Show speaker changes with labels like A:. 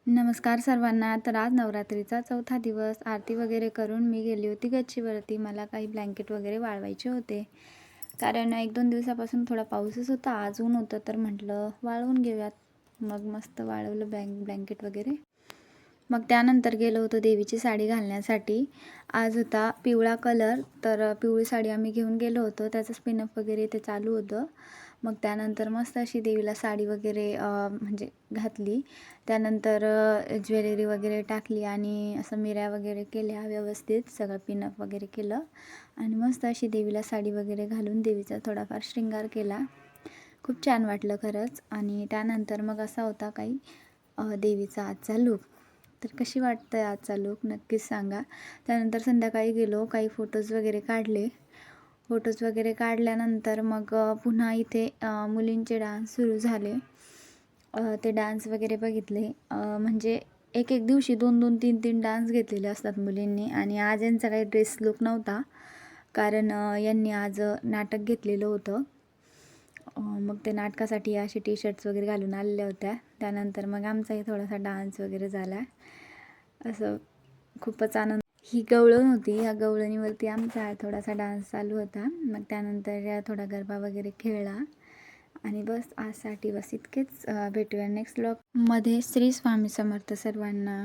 A: नमस्कार सर्वांना. तर आज नवरात्रीचा चौथा दिवस. आरती वगैरे करून मी गेली होती गच्चीवरती. मला काही ब्लँकेट वगैरे वाळवायचे होते. कारण 1-2 दिवसापासून थोडा पाऊसच होता. आज ऊन होतं तर म्हटलं वाळवून घेऊयात. मग मस्त वाळवलं ब्लँकेट वगैरे. मग त्यानंतर गेलो होतो देवीची साडी घालण्यासाठी. आज होता पिवळा कलर, तर पिवळी साडी आम्ही घेऊन गेलो होतो. त्याचं स्पिनअप वगैरे ते चालू होतं. मग त्यानंतर मस्त अशी देवीला साडी वगैरे म्हणजे घातली. त्यानंतर ज्वेलरी वगैरे टाकली आणि असं मिऱ्या वगैरे केल्या व्यवस्थित, सगळं पिनअप वगैरे केलं आणि मस्त अशी देवीला साडी वगैरे घालून देवीचा थोडाफार शृंगार केला. खूप छान वाटलं खरंच. आणि त्यानंतर मग असा होता काही देवीचा आजचा लूक. तर कशी वाटतं आहे आजचा लूक नक्कीच सांगा. त्यानंतर संध्याकाळी गेलो, काही फोटोज वगैरे काढले. फोटोज वगैरे काढल्यानंतर मग पुन्हा इथे मुलींचे डान्स सुरू झाले. ते डान्स वगैरे बघितले. म्हणजे एक दिवशी 2-2, 3-3 डान्स घेतलेले असतात मुलींनी. आणि आज यांचा काही ड्रेस लूक नव्हता, कारण यांनी आज नाटक घेतलेलं होतं. मग ते नाटकासाठी असे टी शर्ट्स वगैरे घालून आलेल्या होत्या. त्यानंतर मग आमचाही थोडासा डान्स वगैरे झाला. असं खूपच आनंद. ही गवळण होती. ह्या गवळणीवरती आमचा थोडासा डान्स चालू होता. मग त्यानंतर थोडा गरबा वगैरे खेळला आणि बस आजसाठी बस इतकेच. भेटूया नेक्स्ट व्लॉगमध्ये. श्री स्वामी समर्थ सर्वांना.